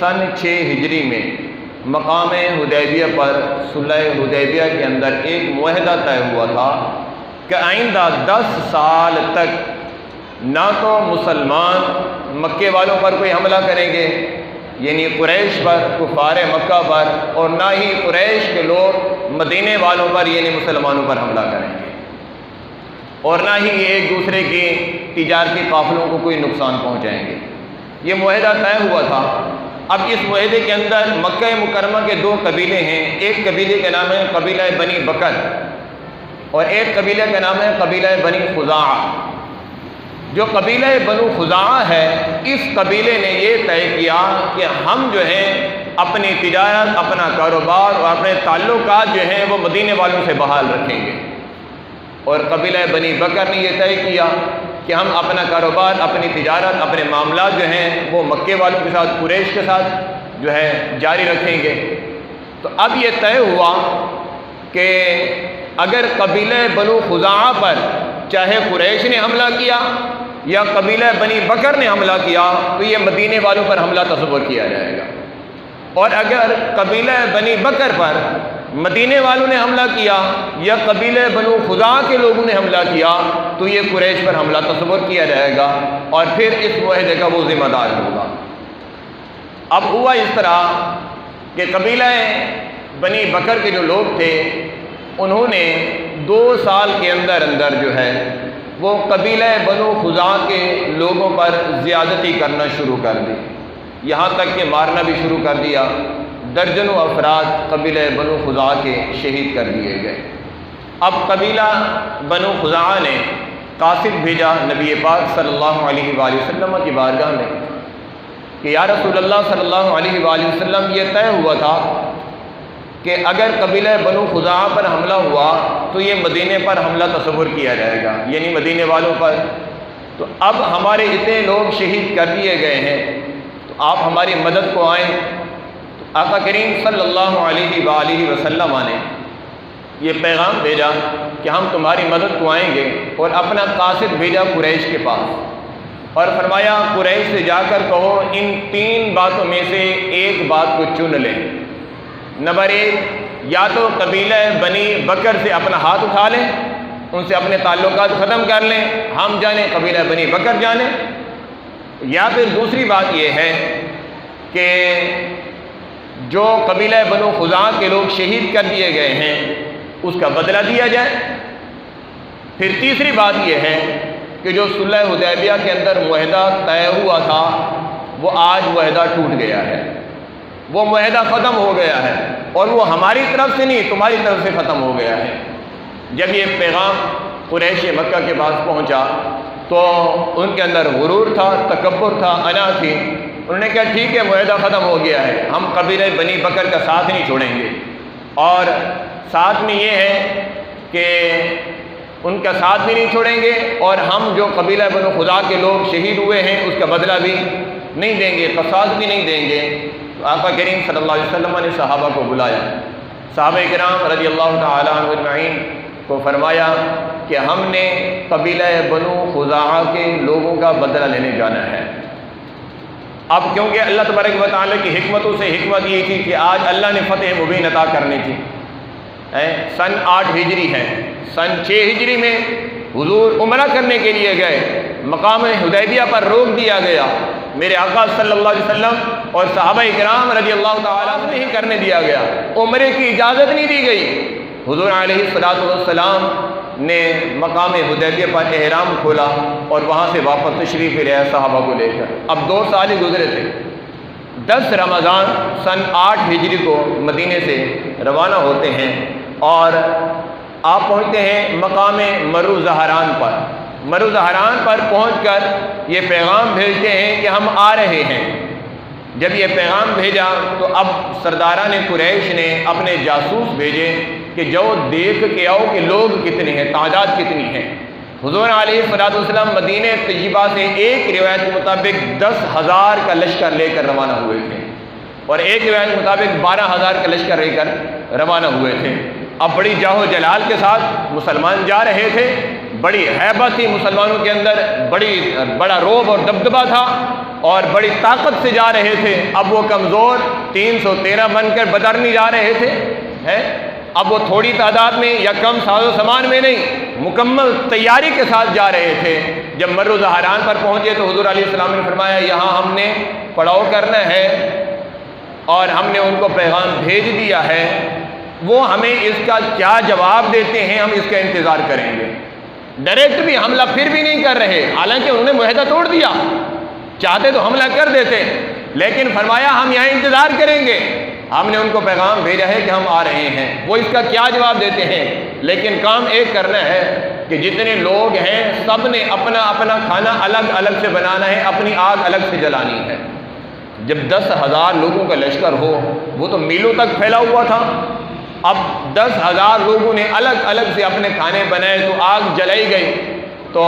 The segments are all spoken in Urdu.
سن 6 ہجری میں مقام حدیبیہ پر صلح حدیبیہ کے اندر ایک معاہدہ طے ہوا تھا کہ آئندہ 10 سال تک نہ تو مسلمان مکے والوں پر کوئی حملہ کریں گے، یعنی قریش پر، کفار مکہ پر، اور نہ ہی قریش کے لوگ مدینے والوں پر یعنی مسلمانوں پر حملہ کریں گے، اور نہ ہی ایک دوسرے کی تجارتی قافلوں کو کوئی نقصان پہنچائیں گے۔ یہ معاہدہ طے ہوا تھا۔ اب اس معاہدے کے اندر مکہ مکرمہ کے 2 قبیلے ہیں، ایک قبیلے کا نام ہے قبیلہ بنی بکر اور ایک قبیلے کا نام ہے قبیلہ بنی خزاعہ۔ جو قبیلہ بنو خزاعہ ہے، اس قبیلے نے یہ طے کیا کہ ہم جو ہیں اپنی تجارت، اپنا کاروبار اور اپنے تعلقات جو ہیں وہ مدینے والوں سے بحال رکھیں گے، اور قبیلہ بنی بکر نے یہ طے کیا کہ ہم اپنا کاروبار، اپنی تجارت، اپنے معاملات جو ہیں وہ مکے والوں کے ساتھ، قریش کے ساتھ جو ہے جاری رکھیں گے۔ تو اب یہ طے ہوا کہ اگر قبیلہ بنو خزاعہ پر چاہے قریش نے حملہ کیا یا قبیلہ بنی بکر نے حملہ کیا تو یہ مدینے والوں پر حملہ تصور کیا جائے گا، اور اگر قبیلہ بنی بکر پر مدینے والوں نے حملہ کیا یا قبیلہ بنو خزاعہ کے لوگوں نے حملہ کیا تو یہ قریش پر حملہ تصور کیا جائے گا، اور پھر اس معاہدے کا وہ ذمہ دار ہوگا۔ اب ہوا اس طرح کہ قبیلہ بنی بکر کے جو لوگ تھے انہوں نے 2 سال کے اندر جو ہے وہ قبیلہ بنو خزاعہ کے لوگوں پر زیادتی کرنا شروع کر دی، یہاں تک کہ مارنا بھی شروع کر دیا۔ درجنوں افراد قبیلہ بنو خزاعہ کے شہید کر دیے گئے۔ اب قبیلہ بنو خزاعہ نے قاصد بھیجا نبی پاک صلی اللہ علیہ وآلہ وسلم کی بارگاہ میں کہ یا رسول اللہ صلی اللہ علیہ وآلہ وسلم، یہ طے ہوا تھا کہ اگر قبیلہ بنو خزاعہ پر حملہ ہوا تو یہ مدینے پر حملہ تصور کیا جائے گا، یعنی مدینے والوں پر۔ تو اب ہمارے اتنے لوگ شہید کر دیے گئے ہیں، تو آپ ہماری مدد کو آئیں۔ تو آقا کریم صلی اللہ علیہ وآلہ وسلم نے یہ پیغام بھیجا کہ ہم تمہاری مدد کو آئیں گے، اور اپنا قاصد بھیجا قریش کے پاس، اور فرمایا قریش سے جا کر کہو ان 3 باتوں میں سے ایک بات کو چن لیں۔ نمبر 1، یا تو قبیلہ بنی بکر سے اپنا ہاتھ اٹھا لیں، ان سے اپنے تعلقات ختم کر لیں، ہم جانیں قبیلہ بنی بکر جانیں، یا پھر دوسری بات یہ ہے کہ جو قبیلہ بنو خزاعہ کے لوگ شہید کر دیے گئے ہیں اس کا بدلہ دیا جائے۔ پھر تیسری بات یہ ہے کہ جو صلح حدیبیہ کے اندر معاہدہ طے ہوا تھا وہ آج معاہدہ ٹوٹ گیا ہے، وہ معاہدہ ختم ہو گیا ہے، اور وہ ہماری طرف سے نہیں تمہاری طرف سے ختم ہو گیا ہے۔ جب یہ پیغام قریش مکہ کے پاس پہنچا تو ان کے اندر غرور تھا، تکبر تھا، انا تھی۔ انہوں نے کہا ٹھیک ہے معاہدہ ختم ہو گیا ہے، ہم قبیلہ بنی بکر کا ساتھ نہیں چھوڑیں گے، اور ساتھ میں یہ ہے کہ ان کا ساتھ بھی نہیں چھوڑیں گے، اور ہم جو قبیلہ بنو خزاعہ کے لوگ شہید ہوئے ہیں اس کا بدلہ بھی نہیں دیں گے، قصاص بھی نہیں دیں گے۔ تو آقا کریم صلی اللہ علیہ وسلم نے صحابہ کو بلایا، صحابہ کرام رضی اللہ تعالی عنہ اجمعین کو فرمایا کہ ہم نے قبیلہ بنو خزاعہ کے لوگوں کا بدلہ لینے جانا ہے۔ اب کیونکہ اللہ تبارک و تعالیٰ کی حکمتوں سے حکمت یہ تھی کہ آج اللہ نے فتح مبین عطا کرنی تھی۔ سن 8 ہجری ہے، سن 6 ہجری میں حضور عمرہ کرنے کے لیے گئے، مقام حدیبیہ پر روک دیا گیا، میرے آقا صلی اللہ علیہ وسلم اور صحابہ کرام رضی اللہ تعالیٰ عنہ نہیں کرنے دیا گیا، عمرے کی اجازت نہیں دی گئی۔ حضور علیہ السلام نے مقام حدیبیہ پر احرام کھولا اور وہاں سے واپس تشریف لے آئے صحابہ کو لے کر۔ اب 2 سال ہی گزرے تھے۔ 10 رمضان سن 8 ہجری کو مدینے سے روانہ ہوتے ہیں اور آپ پہنچتے ہیں مقام مرو زہران پر۔ مرو زہران پر پہنچ کر یہ پیغام بھیجتے ہیں کہ ہم آ رہے ہیں۔ جب یہ پیغام بھیجا تو اب سرداران قریش نے اپنے جاسوس بھیجے کہ جو دیکھ کے آؤ کہ لوگ کتنے ہیں، تعداد کتنی ہے۔ حضور علیہ السلام مدینہ طیبہ سے ایک روایت کے مطابق 10,000 کا لشکر لے کر روانہ ہوئے تھے، اور ایک روایت کے مطابق 12,000 کا لشکر لے کر روانہ ہوئے تھے۔ اب بڑی جاہ و جلال کے ساتھ مسلمان جا رہے تھے، بڑی ہیبت تھی مسلمانوں کے اندر، بڑا رعب اور دبدبہ تھا۔ اور بڑی طاقت سے جا رہے تھے، اب وہ کمزور 313 بن کر بدر نہیں جا رہے تھے، اب وہ تھوڑی تعداد میں یا کم ساز و سامان میں نہیں، مکمل تیاری کے ساتھ جا رہے تھے۔ جب مرو زہران پر پہنچے تو حضور علیہ السلام نے فرمایا یہاں ہم نے پڑاؤ کرنا ہے اور ہم نے ان کو پیغام بھیج دیا ہے، وہ ہمیں اس کا کیا جواب دیتے ہیں ہم اس کا انتظار کریں گے۔ ڈائریکٹ بھی حملہ پھر بھی نہیں کر رہے، حالانکہ انہوں نے معاہدہ توڑ دیا، چاہتے تو حملہ کر دیتے، لیکن فرمایا ہم یہاں انتظار کریں گے، ہم نے ان کو پیغام بھیجا ہے کہ ہم آ رہے ہیں، وہ اس کا کیا جواب دیتے ہیں۔ لیکن کام ایک کرنا ہے کہ جتنے لوگ ہیں سب نے اپنا اپنا کھانا الگ الگ سے بنانا ہے، اپنی آگ الگ سے جلانی ہے۔ جب 10,000 لوگوں کا لشکر ہو، وہ تو میلوں تک پھیلا ہوا تھا، اب 10,000 لوگوں نے الگ الگ سے اپنے کھانے بنائے تو آگ جلائی گئی۔ تو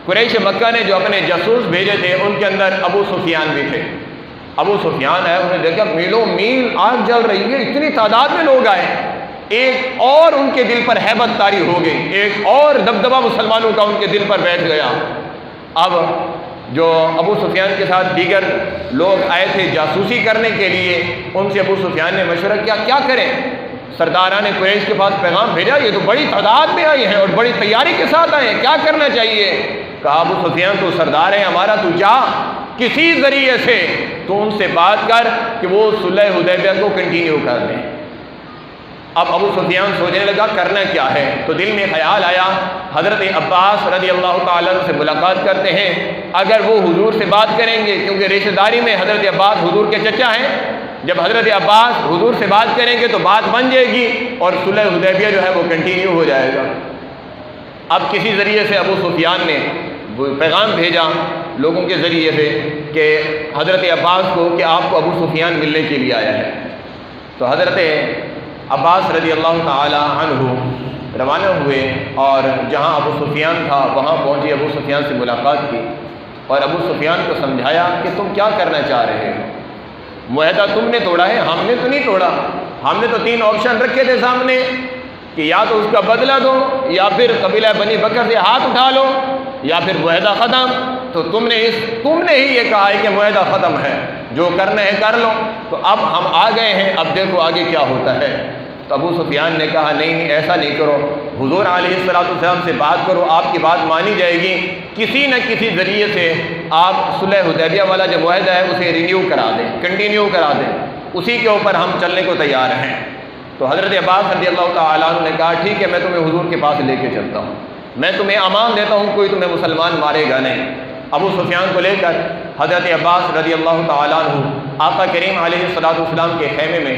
قریش مکہ نے جو اپنے جاسوس بھیجے تھے ان کے اندر ابو سفیان بھی تھے۔ ابو سفیان ہے، انہوں نے دیکھا میلوں میل آگ جل رہی ہے، اتنی تعداد میں لوگ آئے، ایک اور ان کے دل پر ہیبت طاری ہو گئی، ایک اور دبدبہ مسلمانوں کا ان کے دل پر بیٹھ گیا۔ اب جو ابو سفیان کے ساتھ دیگر لوگ آئے تھے جاسوسی کرنے کے لیے، ان سے ابو سفیان نے مشورہ کیا کیا کریں۔ سرداران قریش کے پاس پیغام بھیجا، یہ تو بڑی تعداد میں آئی ہیں اور بڑی تیاری کے ساتھ آئے ہیں، کیا کرنا چاہیے؟ کہا ابو سفیان تو سردار ہے ہمارا، تو جا کسی ذریعے سے تو ان سے بات کر کہ وہ صلح حدیبیہ کو کنٹینیو کر دیں۔ اب ابو سفیان سوچنے لگا کرنا کیا ہے، تو دل میں خیال آیا حضرت عباس رضی اللہ تعالیٰ عنہ سے ملاقات کرتے ہیں، اگر وہ حضور سے بات کریں گے، کیونکہ رشتہ داری میں حضرت عباس حضور کے چچا ہیں، جب حضرت عباس حضور سے بات کریں گے تو بات بن جائے گی اور صلح حدیبیہ جو ہے وہ کنٹینیو ہو جائے گا۔ اب کسی ذریعے سے ابو سفیان نے وہ پیغام بھیجا لوگوں کے ذریعے سے کہ حضرت عباس کو کہ آپ کو ابو سفیان ملنے کے لیے آیا ہے۔ تو حضرت عباس رضی اللہ تعالی عنہ روانہ ہوئے اور جہاں ابو سفیان تھا وہاں پہنچے، ابو سفیان سے ملاقات کی اور ابو سفیان کو سمجھایا کہ تم کیا کرنا چاہ رہے ہو، معاہدہ تم نے توڑا ہے، ہم نے تو نہیں توڑا، ہم نے تو 3 آپشن رکھے تھے سامنے کہ یا تو اس کا بدلہ دو، یا پھر قبیلہ بنی بکر سے ہاتھ اٹھا لو، یا پھر معاہدہ ختم۔ تو تم نے ہی یہ کہا ہے کہ معاہدہ ختم ہے، جو کرنا ہے کر لو، تو اب ہم آ گئے ہیں، اب دیکھو آگے کیا ہوتا ہے۔ تو ابو سفیان نے کہا نہیں ایسا نہیں کرو، حضور علیہ السلام سے بات کرو، آپ کی بات مانی جائے گی، کسی نہ کسی ذریعے سے آپ صلح حدیبیہ والا جو معاہدہ ہے اسے رینیو کرا دیں، کنٹینیو کرا دیں، اسی کے اوپر ہم چلنے کو تیار ہیں۔ تو حضرت عباس رضی اللہ تعالیٰ عنہ نے کہا ٹھیک ہے میں تمہیں حضور کے پاس لے کے چلتا ہوں، میں تمہیں امان دیتا ہوں کوئی تمہیں مسلمان مارے گا نہیں۔ ابو سفیان کو لے کر حضرت عباس رضی اللہ تعالیٰ عنہ آقا کریم علیہ السلام کے خیمے میں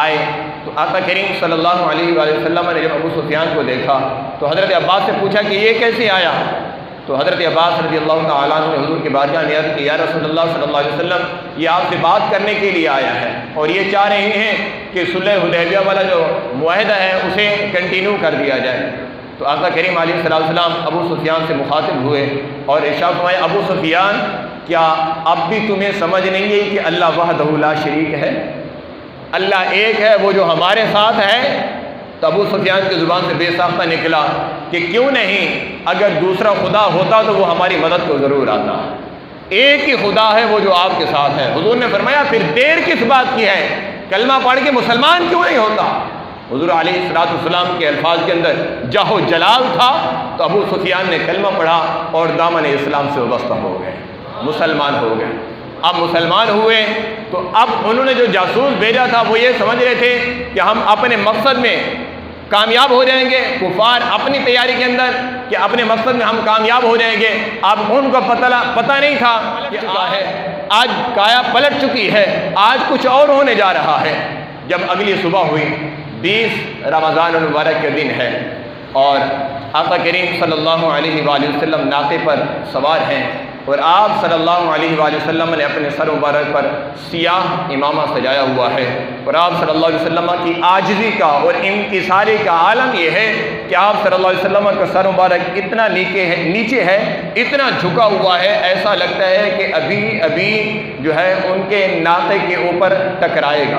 آئے۔ تو آقا کریم صلی اللہ علیہ وآلہ وسلم نے جب ابو سفیان کو دیکھا تو حضرت عباس سے پوچھا کہ یہ کیسے آیا؟ تو حضرت عباس رضی اللہ تعالیٰ عنہ نے حضور کے بارگاہ میں عرض کی یا رسول اللہ صلی اللہ علیہ وسلم یہ آپ سے بات کرنے کے لیے آیا ہے اور یہ چاہ رہے ہیں کہ صلح حدیبیہ والا جو معاہدہ ہے اسے کنٹینیو کر دیا جائے۔ تو آقا کریم علیہ السلام ابو سفیان سے مخاطب ہوئے اور ارشاد فرمایا ابو سفیان کیا اب بھی تمہیں سمجھ نہیں ہے کہ اللہ وحدہ لا شریک ہے، اللہ ایک ہے وہ جو ہمارے ساتھ ہے؟ تو ابو سفیان کی زبان سے بے ساختہ نکلا کہ کیوں نہیں، اگر دوسرا خدا ہوتا تو وہ ہماری مدد کو ضرور آتا، ایک ہی خدا ہے وہ جو آپ کے ساتھ ہے۔ حضور نے فرمایا پھر دیر کس بات کی ہے، کلمہ پڑھ کے مسلمان کیوں نہیں ہوتا؟ حضور علیہ السلام کے الفاظ کے اندر جاہ و جلال تھا، تو ابو سفیان نے کلمہ پڑھا اور دامن اسلام سے وابستہ ہو گئے، مسلمان ہو گئے۔ اب مسلمان ہوئے تو اب انہوں نے جو جاسوس بھیجا تھا وہ یہ سمجھ رہے تھے کہ ہم اپنے مقصد میں کامیاب ہو جائیں گے، کفار اپنی تیاری کے اندر کہ اپنے مقصد میں ہم کامیاب ہو جائیں گے۔ اب ان کو پتہ نہیں تھا کہ آج کایا پلٹ چکی ہے، آج کچھ اور ہونے جا رہا ہے۔ جب اگلی صبح ہوئی 20 رمضان المبارک کے دن ہے اور آقا کریم صلی اللہ علیہ وآلہ وسلم ناقے پر سوار ہیں اور آپ صلی اللہ علیہ وآلہ وسلم نے اپنے سر مبارک پر سیاہ امامہ سجایا ہوا ہے، اور آپ صلی اللہ علیہ وسلم کی عاجزی کا اور انکساری کا عالم یہ ہے کہ آپ صلی اللہ علیہ وسلم کا سر مبارک اتنا نیچے ہے، اتنا جھکا ہوا ہے، ایسا لگتا ہے کہ ابھی جو ہے ان کے ناقے کے اوپر ٹکرائے گا۔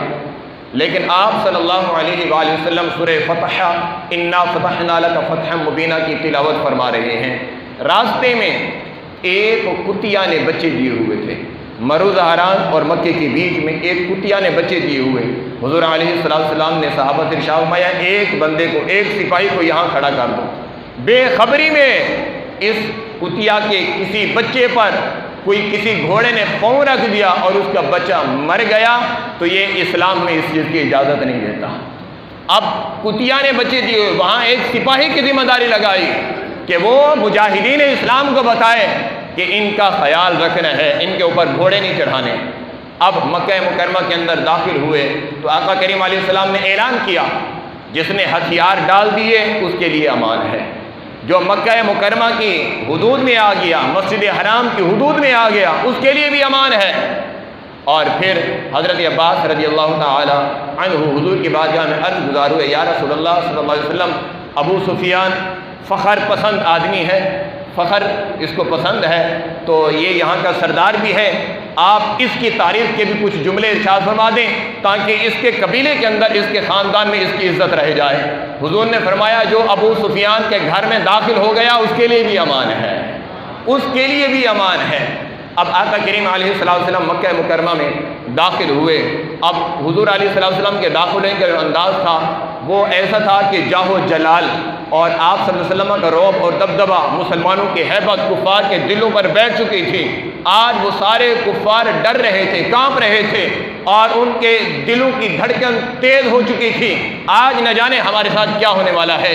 لیکن آپ صلی اللہ علیہ وآلہ وسلم سورہ فتح انا فتحنا لک فتحا مبینہ کی تلاوت فرما رہے ہیں۔ راستے میں ایک کتیا نے بچے دیے ہوئے تھے۔ مرو زہران اور مکے کے بیچ میں ایک کتیا نے بچے دیے ہوئے۔ حضور علیہ السلام نے صحابہ سے ارشاد فرمایا ایک بندے کو، ایک سپاہی کو یہاں کھڑا کر دو، بے خبری میں اس کتیا کے کسی بچے پر کوئی کسی گھوڑے نے پاؤں رکھ دیا اور اس کا بچہ مر گیا تو یہ اسلام میں اس چیز کی اجازت نہیں دیتا۔ اب کتیا نے بچے دیے ہوئے، وہاں ایک سپاہی کی ذمہ داری لگائی کہ وہ مجاہدین اسلام کو بتائے کہ ان کا خیال رکھنا ہے، ان کے اوپر گھوڑے نہیں چڑھانے۔ اب مکہ مکرمہ کے اندر داخل ہوئے تو آقا کریم علیہ السلام نے اعلان کیا جس نے ہتھیار ڈال دیے اس کے لیے امان ہے، جو مکہ مکرمہ کی حدود میں آ گیا، مسجد حرام کی حدود میں آ گیا، اس کے لیے بھی امان ہے۔ اور پھر حضرت عباس رضی اللہ تعالی عنہ حضور کی بارگاہ میں عرض گزار ہوئے، یا رسول اللہ صلی اللہ علیہ وسلم، ابو سفیان فخر پسند آدمی ہے، فخر اس کو پسند ہے، تو یہ یہاں کا سردار بھی ہے، آپ اس کی تعریف کے بھی کچھ جملے ارشاد فرما دیں تاکہ اس کے قبیلے کے اندر، اس کے خاندان میں اس کی عزت رہ جائے۔ حضور نے فرمایا جو ابو سفیان کے گھر میں داخل ہو گیا اس کے لیے بھی امان ہے، اس کے لیے بھی امان ہے۔ اب آقا کریم علیہ السلام مکہ مکرمہ میں داخل ہوئے۔ اب حضور علیہ السلام کے داخلے کا جو انداز تھا وہ ایسا تھا کہ جاہ و جلال اور آپ صلی اللہ علیہ وسلم کا رعب اور دبدبہ، مسلمانوں کی ہیبت کفار کے دلوں پر بیٹھ چکی تھی۔ آج وہ سارے کفار ڈر رہے تھے، کانپ رہے تھے اور ان کے دلوں کی دھڑکن تیز ہو چکی تھی۔ آج نہ جانے ہمارے ساتھ کیا ہونے والا ہے،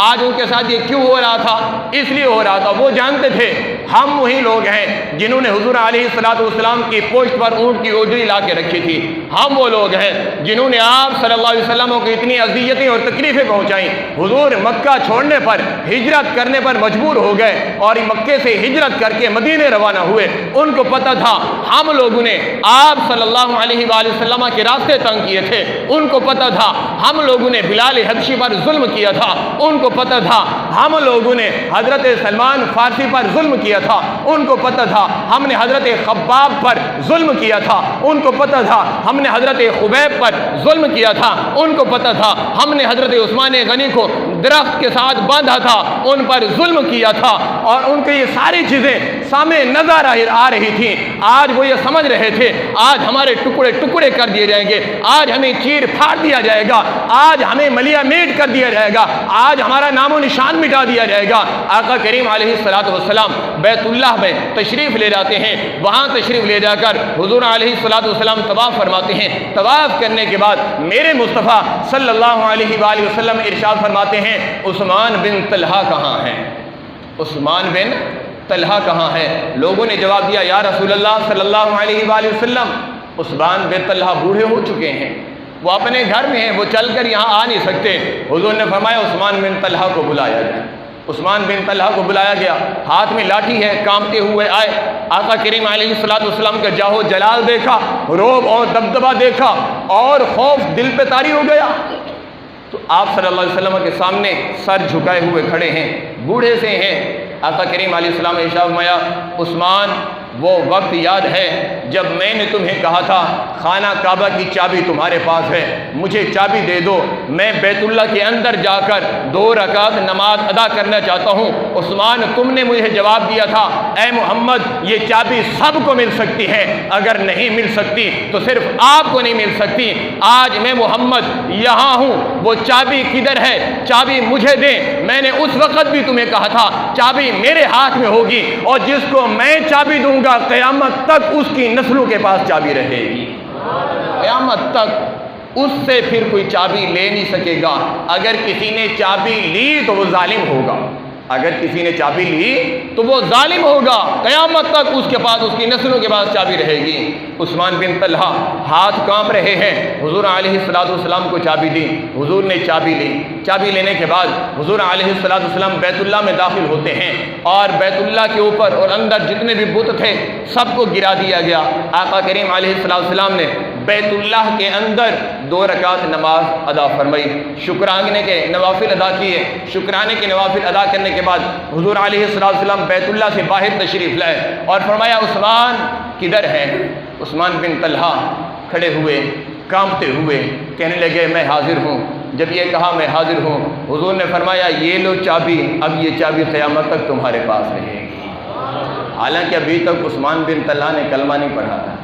آج ان کے ساتھ یہ کیوں ہو رہا تھا، اس لیے ہو رہا تھا وہ جانتے تھے ہم وہی لوگ ہیں جنہوں نے حضور علیہ السلام کی پشت پر اونٹ کی اوجری لا کے رکھی تھی، ہم وہ لوگ ہیں جنہوں نے آپ صلی اللہ علیہ وسلم کو اتنی اذیتیں اور تکلیفیں پہنچائیں۔ حضور مکہ چھوڑنے پر، ہجرت کرنے پر مجبور ہو گئے اور مکے سے ہجرت کر کے مدینے روانہ ہوئے۔ ان کو پتہ تھا ہم لوگوں نے آپ صلی اللہ علیہ وآلہ وسلم کے راستے تنگ کیے تھے، ان کو پتہ تھا ہم لوگوں نے بلال حبشی پر ظلم کیا تھا، ان کو پتہ تھا ہم لوگوں نے حضرت سلمان فارسی پر ظلم کیا تھا، ان کو پتہ تھا ہم نے حضرت خباب پر ظلم کیا تھا، ان کو پتہ تھا ہم نے حضرت خبیب پر ظلم کیا تھا، ان کو پتہ تھا ہم نے حضرت عثمان غنی کو درخت کے ساتھ باندھا تھا، ان پر ظلم کیا تھا، اور ان کے یہ ساری چیزیں سامنے نظر آ رہی تھیں۔ آج وہ یہ سمجھ رہے تھے آج ہمارے ٹکڑے ٹکڑے کر دیے جائیں گے، آج ہمیں چیر پھاڑ دیا جائے گا، آج ہمیں ملیا میٹ کر دیا جائے گا، آج ہمارا نام و نشان مٹا دیا جائے گا۔ آقا کریم علیہ السلام بیت اللہ میں تشریف لے جاتے ہیں، وہاں تشریف لے جا کر حضور علیہ السلام طواف فرماتے ہیں۔ طواف کرنے کے بعد میرے مصطفیٰ صلی اللہ علیہ وآلہ وسلم ارشاد فرماتے ہیں عثمان بن طلحہ کہاں ہیں، عثمان بن طلحہ کہاں ہے؟ لوگوں نے جواب دیا یا رسول اللہ صلی اللہ علیہ وآلہ وسلم عثمان بن طلحہ بوڑھے ہو چکے ہیں، وہ اپنے گھر میں ہیں، وہ چل کر یہاں آ نہیں سکتے۔ حضور نے فرمایا عثمان بن طلحہ کو بلایا جائے۔ عثمان بن طلحہ کو بلایا گیا، ہاتھ میں لاٹھی ہے، کانپتے ہوئے آئے۔ آقا کریم علیہ السلام کا جاہ و جلال دیکھا، رعب اور دبدبہ دیکھا اور خوف دل پہ طاری ہو گیا۔ تو آپ صلی اللہ علیہ وسلم کے سامنے سر جھکائے ہوئے کھڑے ہیں، بوڑھے سے ہیں۔ آقا کریم علیہ السلام نے ارشاد فرمایا عثمان وہ وقت یاد ہے جب میں نے تمہیں کہا تھا خانہ کعبہ کی چابی تمہارے پاس ہے، مجھے چابی دے دو، میں بیت اللہ کے اندر جا کر 2 رکعت نماز ادا کرنا چاہتا ہوں۔ عثمان تم نے مجھے جواب دیا تھا اے محمد یہ چابی سب کو مل سکتی ہے، اگر نہیں مل سکتی تو صرف آپ کو نہیں مل سکتی۔ آج میں محمد یہاں ہوں، وہ چابی کدھر ہے؟ چابی مجھے دیں۔ میں نے اس وقت بھی تمہیں کہا تھا چابی میرے ہاتھ میں ہوگی، اور جس کو میں چابی دوں گا قیامت تک اس کی نسلوں کے پاس چابی رہے گی، قیامت تک اس سے پھر کوئی چابی لے نہیں سکے گا۔ اگر کسی نے چابی لی تو وہ ظالم ہوگا، اگر کسی نے چابی لی تو وہ ظالم ہوگا، قیامت تک اس کے پاس، اس کی نسلوں کے پاس چابی رہے گی۔ عثمان بن طلحہ ہاتھ کانپ رہے ہیں، حضور علیہ السلام کو چابی دی، حضور نے چابی لی۔ چابی لینے کے بعد حضور علیہ السلام بیت اللہ میں داخل ہوتے ہیں، اور بیت اللہ کے اوپر اور اندر جتنے بھی بت تھے سب کو گرا دیا گیا۔ آقا کریم علیہ السلام نے بیت اللہ کے اندر 2 رکعت نماز ادا فرمائی، شکرانے کے نوافل ادا کیے۔ شکرانے کے نوافل ادا کرنے کے بعد حضور علیہ السلام بیت اللہ سے باہر تشریف لائے اور فرمایا عثمان کدھر ہے؟ عثمان بن طلحہ کھڑے ہوئے، کانپتے ہوئے کہنے لگے میں حاضر ہوں۔ جب یہ کہا میں حاضر ہوں، حضور نے فرمایا یہ لو چابی، اب یہ چابی قیامت تک تمہارے پاس رہے گی۔ حالانکہ ابھی تک عثمان بن طلحہ نے کلمہ نہیں پڑھا تھا،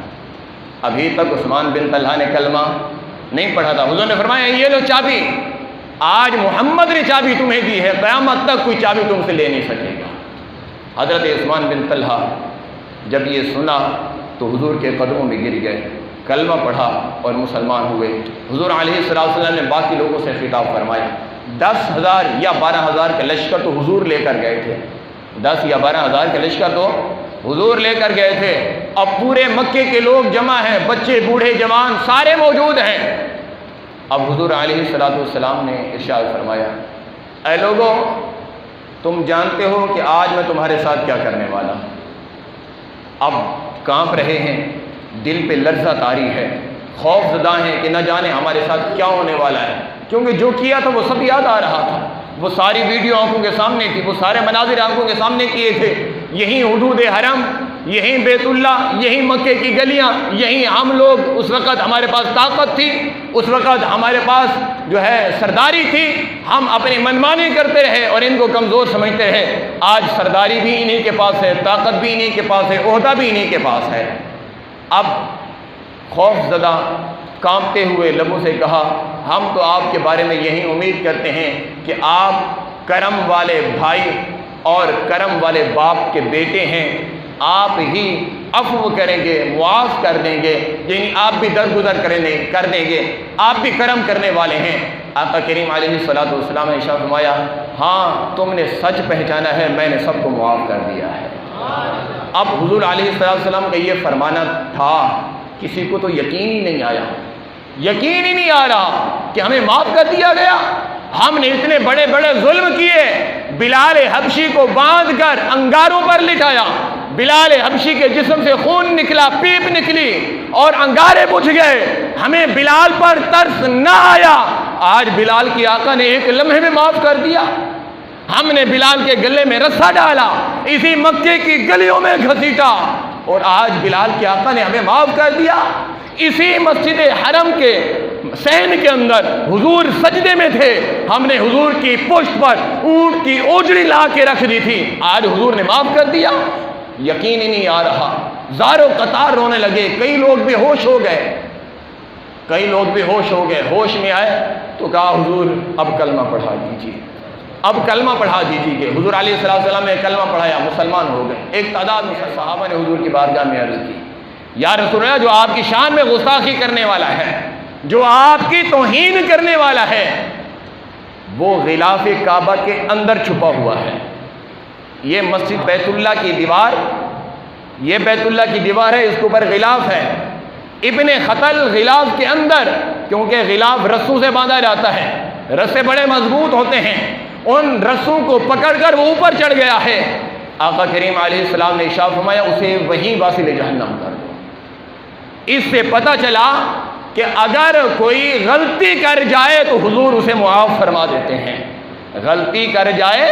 ابھی تک عثمان بن طلحہ نے کلمہ نہیں پڑھا تھا۔ حضور نے فرمایا یہ لو چابی، آج محمد نے چابی تمہیں دی ہے، قیامت تک کوئی چابی تم سے لے نہیں سکے گا۔ حضرت عثمان بن طلحہ جب یہ سنا تو حضور کے قدموں میں گر گئے، کلمہ پڑھا اور مسلمان ہوئے۔ حضور علیہ السلام نے باقی لوگوں سے خطاب فرمایا، 10,000 یا 12,000 کا لشکر تو حضور لے کر گئے تھے، 10 یا 12,000 کا لشکر تو حضور لے کر گئے تھے، اب پورے مکے کے لوگ جمع ہیں، بچے بوڑھے جوان سارے موجود ہیں۔ اب حضور علیہ السلام نے ارشاد فرمایا، اے لوگوں تم جانتے ہو کہ آج میں تمہارے ساتھ کیا کرنے والا ہوں۔ اب کانپ رہے ہیں، دل پہ لرزہ طاری ہے، خوف زدہ ہیں کہ نہ جانے ہمارے ساتھ کیا ہونے والا ہے، کیونکہ جو کیا تھا وہ سب یاد آ رہا تھا، وہ ساری ویڈیو آنکھوں کے سامنے تھی، وہ سارے مناظر آنکھوں کے سامنے کیے تھے، یہی حدود حرم، یہی بیت اللہ، یہی مکے کی گلیاں، یہی ہم لوگ، اس وقت ہمارے پاس طاقت تھی، اس وقت ہمارے پاس جو ہے سرداری تھی، ہم اپنی منمانی کرتے رہے اور ان کو کمزور سمجھتے رہے۔ آج سرداری بھی انہی کے پاس ہے، طاقت بھی انہی کے پاس ہے، عہدہ بھی انہی کے پاس ہے۔ اب خوف زدہ کانپتے ہوئے لبوں سے کہا، ہم تو آپ کے بارے میں یہی امید کرتے ہیں کہ آپ کرم والے بھائی اور کرم والے باپ کے بیٹے ہیں، آپ ہی عفو کریں گے، معاف کر دیں گے، یعنی آپ بھی درگزر کر دیں گے، آپ بھی کرم کرنے والے ہیں۔ آقا کریم علیہ السلام نے ارشاد فرمایا، ہاں تم نے سچ پہچانا ہے، میں نے سب کو معاف کر دیا ہے۔ اب حضور علیہ السلام کا یہ فرمانا تھا، کسی کو تو یقین ہی نہیں آیا، یقین ہی نہیں آ رہا کہ ہمیں معاف کر دیا گیا۔ ہم نے اتنے بڑے بڑے ظلم کیے، بلال حبشی کو باندھ کر انگاروں پر لٹایا، بلال حبشی کے جسم سے خون نکلا، پیپ نکلی اور انگارے بجھ گئے، ہمیں بلال پر ترس نہ آیا۔ آج بلال کی آقا نے ایک لمحے میں معاف کر دیا۔ ہم نے بلال کے گلے میں رسا ڈالا، اسی مکے کی گلیوں میں گھسیٹا، اور آج بلال کے آقا نے ہمیں معاف کر دیا۔ اسی مسجد حرم کے صحن کے اندر حضور سجدے میں تھے، ہم نے حضور کی پشت پر اونٹ کی اوجڑی لا کے رکھ دی تھی، آج حضور نے معاف کر دیا۔ یقین ہی نہیں آ رہا، زاروں قطار رونے لگے، کئی لوگ بے ہوش ہو گئے، کئی لوگ بے ہوش ہو گئے۔ ہوش میں آئے تو کہا حضور اب کلمہ پڑھا دیجیے، اب کلمہ پڑھا دیجیے۔ حضور علیہ السلام نے کلمہ پڑھایا، مسلمان ہو گئے۔ ایک تعداد میں صحابہ نے حضور کی بارگاہ میں عرض کی، یا رسول اللہ، جو آپ کی شان میں گستاخی کرنے والا ہے، جو آپ کی توہین کرنے والا ہے، وہ غلاف کعبہ کے اندر چھپا ہوا ہے۔ یہ مسجد بیت اللہ کی دیوار، یہ بیت اللہ کی دیوار ہے، اس کے اوپر غلاف ہے۔ ابن خطل غلاف کے اندر، کیونکہ غلاف رسوں سے باندھا جاتا ہے، رسے بڑے مضبوط ہوتے ہیں، ان رسوں کو پکڑ کر وہ اوپر چڑھ گیا ہے۔ آقا کریم علیہ السلام نے ارشاد فرمایا، اسے وہیں واصل جہنم کر دو۔ اس سے پتہ چلا کہ اگر کوئی غلطی کر جائے تو حضور اسے معاف فرما دیتے ہیں، غلطی کر جائے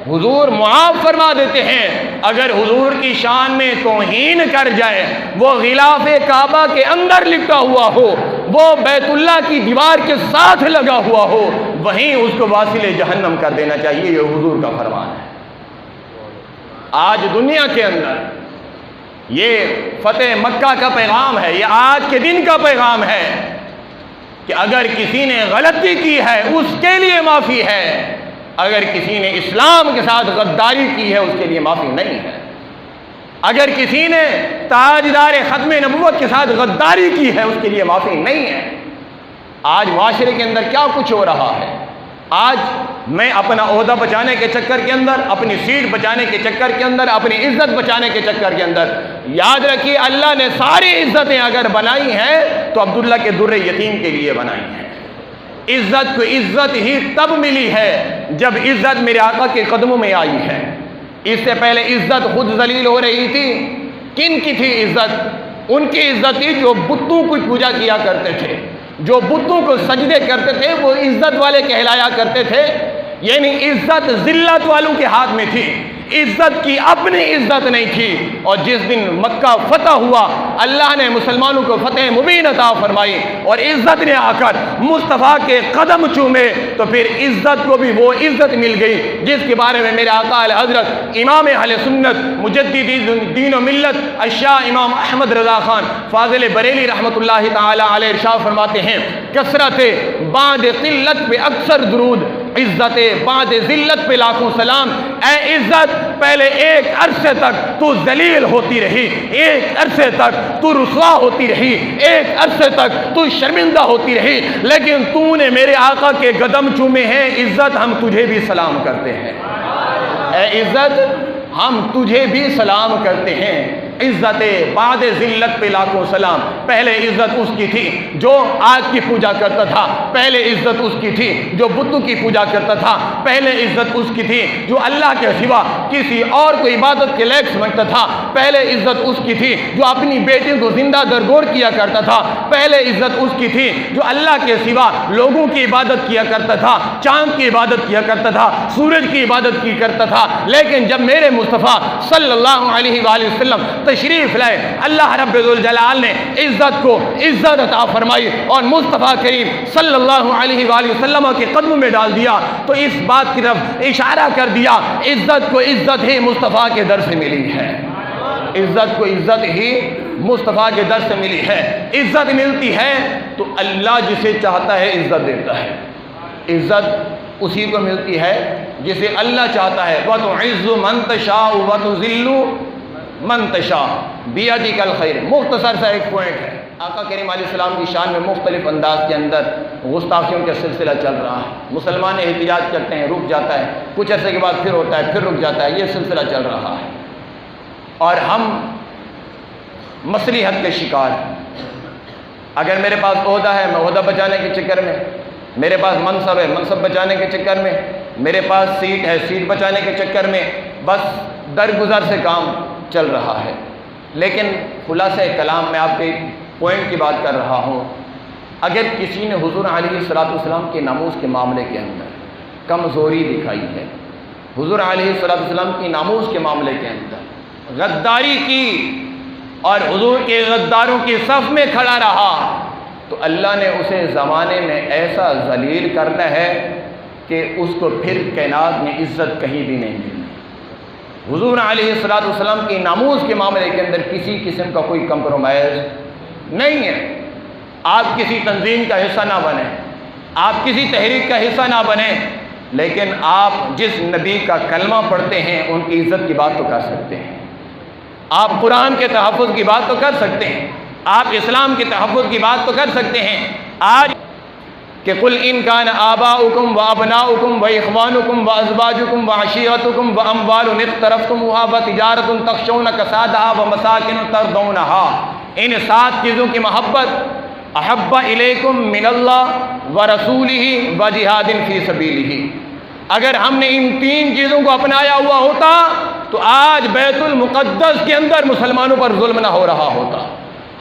حضور معاف فرما دیتے ہیں۔ اگر حضور کی شان میں توہین کر جائے، وہ غلاف کعبہ کے اندر لپٹا ہوا ہو، وہ بیت اللہ کی دیوار کے ساتھ لگا ہوا ہو، وہیں اس کو واصل جہنم کر دینا چاہیے۔ یہ حضور کا فرمان ہے۔ آج دنیا کے اندر یہ فتح مکہ کا پیغام ہے، یہ آج کے دن کا پیغام ہے کہ اگر کسی نے غلطی کی ہے اس کے لیے معافی ہے، اگر کسی نے اسلام کے ساتھ غداری کی ہے اس کے لیے معافی نہیں ہے، اگر کسی نے تاجدار ختم نبوت کے ساتھ غداری کی ہے اس کے لیے معافی نہیں ہے۔ آج معاشرے کے اندر کیا کچھ ہو رہا ہے، آج میں اپنا عہدہ بچانے کے چکر کے اندر، اپنی سیٹ بچانے کے چکر کے اندر، اپنی عزت بچانے کے چکر کے اندر، یاد رکھیے اللہ نے ساری عزتیں اگر بنائی ہیں تو عبداللہ کے در یتیم کے لیے بنائی ہیں۔ عزت کو عزت ہی تب ملی ہے جب عزت میرے آقا کے قدموں میں آئی ہے۔ اس سے پہلے عزت خود ذلیل ہو رہی تھی۔ کن کی تھی عزت؟ ان کی عزت تھی جو بتوں کو پوجا کیا کرتے تھے، جو بتوں کو سجدے کرتے تھے، وہ عزت والے کہلایا کرتے تھے۔ یعنی عزت ذلت والوں کے ہاتھ میں تھی، عزت کی اپنی عزت نہیں تھی، اور جس دن مکہ فتح ہوا اللہ نے مسلمانوں کو فتح مبین عطا فرمائی اور عزت نے آ کر مصطفیٰ کے قدم چومے، تو پھر عزت کو بھی وہ عزت مل گئی جس کے بارے میں میرے آقا اعلی حضرت امام اہل سنت مجدد دین و ملت الشاہ امام احمد رضا خان فاضل بریلی رحمۃ اللہ تعالی علیہ ارشاد فرماتے ہیں، کثرت بعد قلت پہ اکثر درود، عزت بعد ذلت پہ لاکھوں سلام۔ اے عزت، پہلے ایک عرصے تک تو ذلیل ہوتی رہی، ایک عرصے تک تو رسوا ہوتی رہی، ایک عرصے تک تو شرمندہ ہوتی رہی، لیکن تو نے میرے آقا کے قدم چومے ہیں، عزت ہم تجھے بھی سلام کرتے ہیں۔ اے عزت، ہم تجھے بھی سلام کرتے ہیں۔ عزت بعد ذلت پہ لاکھوں سلام۔ پہلے عزت اس کی تھی جو آگ کی پوجا کرتا تھا، پہلے عزت اس کی تھی جو بتوں کی پوجا کرتا تھا، پہلے عزت اس کی تھی جو اللہ کے سوا کسی اور کو عبادت کے لائق سمجھتا تھا، پہلے عزت اس کی تھی جو اپنی بیٹی کو زندہ درگور کیا کرتا تھا، پہلے عزت اس کی تھی جو اللہ کے سوا لوگوں کی عبادت کیا کرتا تھا، چاند کی عبادت کیا کرتا تھا، سورج کی عبادت کی کرتا تھا۔ لیکن جب میرے مصطفیٰ صلی اللہ علیہ وآلہ وسلم تشریف لائے، اللہ رب ذوالجلال نے عزت کو عزت عطا فرمائی اور مصطفیٰ کریم صلی اللہ علیہ وآلہ وسلم کے قدموں میں ڈال دیا، تو اس بات کی طرف اشارہ کر دیا عزت کو عزت ہی مصطفیٰ کے در سے ملی ہے، عزت کو عزت ہی مصطفیٰ کے در سے ملی ہے۔ عزت ملتی ہے تو اللہ جسے چاہتا ہے عزت دیتا ہے، عزت اسی کو ملتی ہے جسے اللہ چاہتا ہے۔ وَتُعِزُّ مَن تَشَاءُ وَتُذِلُّ من تشاء بیدک الخیر۔ مختصر سا ایک پوائنٹ ہے، آقا کریم علیہ السلام کی شان میں مختلف انداز کے اندر گستاخیوں کا سلسلہ چل رہا ہے، مسلمان احتجاج کرتے ہیں، رک جاتا ہے، کچھ عرصے کے بعد پھر ہوتا ہے، پھر رک جاتا ہے، یہ سلسلہ چل رہا ہے اور ہم مصلحت کے شکار ہیں۔ اگر میرے پاس عہدہ ہے، میں عہدہ بچانے کے چکر میں، میرے پاس منصب ہے، منصب بچانے کے چکر میں، میرے پاس سیٹ ہے، سیٹ بچانے کے چکر میں بس درگزر سے کام چل رہا ہے۔ لیکن خلاصہ کلام میں آپ کے پوائنٹ کی بات کر رہا ہوں، اگر کسی نے حضور علیہ السلام کے ناموس کے معاملے کے اندر کمزوری دکھائی ہے، حضور علیہ السلام کی ناموس کے معاملے کے اندر غداری کی اور حضور کے غداروں کی صف میں کھڑا رہا، تو اللہ نے اسے زمانے میں ایسا ذلیل کرنا ہے کہ اس کو پھر کائنات میں عزت کہیں بھی نہیں ملتی۔ حضور علیہ السلام کی ناموس کے معاملے کے اندر کسی قسم کا کوئی کمپرومائز نہیں ہے۔ آپ کسی تنظیم کا حصہ نہ بنیں، آپ کسی تحریک کا حصہ نہ بنیں، لیکن آپ جس نبی کا کلمہ پڑھتے ہیں ان کی عزت کی بات تو کر سکتے ہیں، آپ قرآن کے تحفظ کی بات تو کر سکتے ہیں، آپ اسلام کے تحفظ کی بات تو کر سکتے ہیں۔ آج کہ قل ان کان آباؤکم وابناؤکم واخوانکم وازواجکم وعشیرتکم واموال اقترفتموها وتجارۃ تخشون کسادها ومساکن ترضونها، ان 7 چیزوں کی محبت احب الیکم من اللہ ورسولہ وجہاد فی سبیلہ۔ اگر ہم نے ان 3 چیزوں کو اپنایا ہوا ہوتا تو آج بیت المقدس کے اندر مسلمانوں پر ظلم نہ ہو رہا ہوتا۔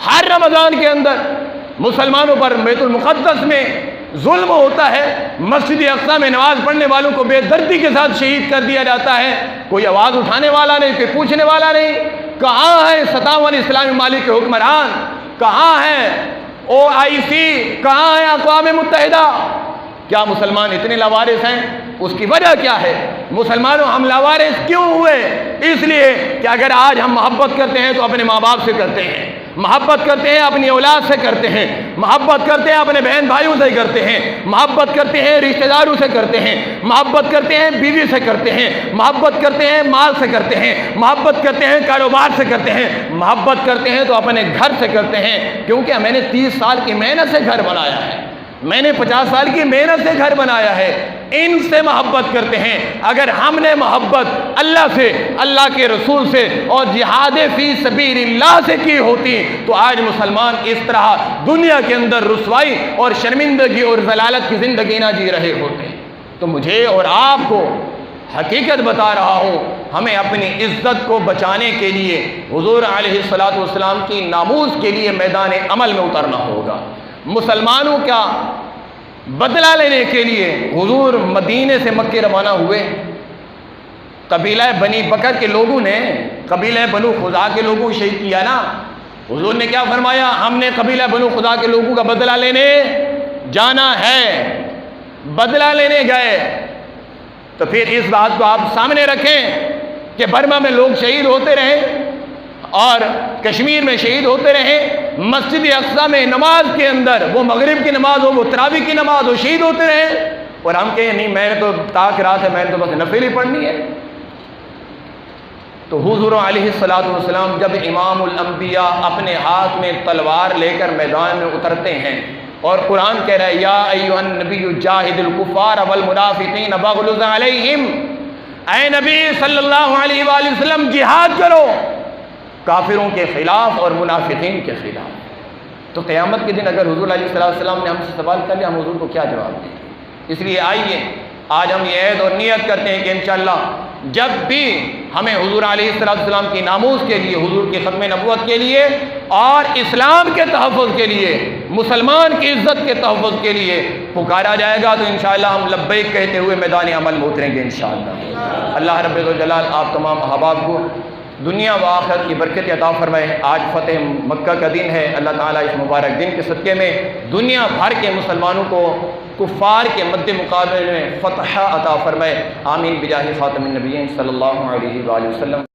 ہر رمضان کے اندر مسلمانوں پر بیت المقدس میں ظلم ہوتا ہے، مسجد اقصی میں نماز پڑھنے والوں کو بے دردی کے ساتھ شہید کر دیا جاتا ہے، کوئی آواز اٹھانے والا نہیں، کوئی پوچھنے والا نہیں۔ کہاں ہے 57 اسلامی ممالک کے حکمران؟ کہاں ہے OIC؟ کہاں ہے اقوام متحدہ؟ کیا مسلمان اتنے لاوارث ہیں؟ اس کی وجہ کیا ہے؟ مسلمانوں ہم لاوارث کیوں ہوئے؟ اس لیے کہ اگر آج ہم محبت کرتے ہیں تو اپنے ماں باپ سے کرتے ہیں، محبت کرتے ہیں اپنی اولاد سے کرتے ہیں، محبت کرتے ہیں اپنے بہن بھائیوں سے کرتے ہیں، محبت کرتے ہیں رشتہ داروں سے کرتے ہیں، محبت کرتے ہیں بیوی سے کرتے ہیں، محبت کرتے ہیں مال سے کرتے ہیں، محبت کرتے ہیں کاروبار سے کرتے ہیں، محبت کرتے ہیں تو اپنے گھر سے کرتے ہیں، کیونکہ میں نے 30 سال کی محنت سے گھر بنایا ہے، میں نے 50 سال کی محنت سے گھر بنایا ہے، ان سے محبت کرتے ہیں۔ اگر ہم نے محبت اللہ سے، اللہ کے رسول سے اور جہاد فی سبیل اللہ سے کی ہوتی تو آج مسلمان اس طرح دنیا کے اندر رسوائی اور شرمندگی اور ضلالت کی زندگی نہ جی رہے ہوتے۔ تو مجھے اور آپ کو حقیقت بتا رہا ہوں، ہمیں اپنی عزت کو بچانے کے لیے حضور علیہ السلام کی ناموس کے لیے میدان عمل میں اترنا ہوگا۔ مسلمانوں کا بدلہ لینے کے لیے حضور مدینے سے مکے روانہ ہوئے، قبیلہ بنی بکر کے لوگوں نے قبیلہ بنو خزاع کے لوگوں کو شہید کیا نا، حضور نے کیا فرمایا؟ ہم نے قبیلہ بنو خزاع کے لوگوں کا بدلہ لینے جانا ہے، بدلہ لینے گئے۔ تو پھر اس بات کو آپ سامنے رکھیں کہ برما میں لوگ شہید ہوتے رہے اور کشمیر میں شہید ہوتے رہے، مسجد اقصیٰ میں نماز کے اندر، وہ مغرب کی نماز ہو، وہ تراویح کی نماز ہو، شہید ہوتے رہے، اور ہم کہیں نہیں میں نے تو تاک رات ہے، میں نے تو بس نفل ہی پڑھنی ہے۔ تو حضور علیہ السلام جب امام الانبیاء اپنے ہاتھ میں تلوار لے کر میدان میں اترتے ہیں اور قرآن کہہ رہا ہے یا ایھا النبی جاہد الکفار والمنافقین واغلظ علیہم، اے نبی صلی اللہ علیہ وآلہ وسلم جہاد کرو کافروں کے خلاف اور منافقین کے خلاف۔ تو قیامت کے دن اگر حضور علیہ السلام نے ہم سے سوال کر لیا، ہم حضور کو کیا جواب دیں؟ اس لیے آئیے آج ہم یہ عہد اور نیت کرتے ہیں کہ انشاءاللہ جب بھی ہمیں حضور علیہ السلام کی ناموس کے لیے، حضور کی ختم نبوت کے لیے اور اسلام کے تحفظ کے لیے، مسلمان کی عزت کے تحفظ کے لیے پکارا جائے گا تو انشاءاللہ ہم لبیک کہتے ہوئے میدان عمل میں اتریں گے انشاءاللہ۔ اللہ رب الجلال آپ تمام احباب کو دنیا و آخرت کی برکت عطا فرمائے۔ آج فتح مکہ کا دن ہے، اللہ تعالیٰ اس مبارک دن کے صدقے میں دنیا بھر کے مسلمانوں کو کفار کے مد مقابلے میں فتح عطا فرمائے۔ آمین بجاہ خاتم النبیین صلی اللہ علیہ وآلہ وسلم۔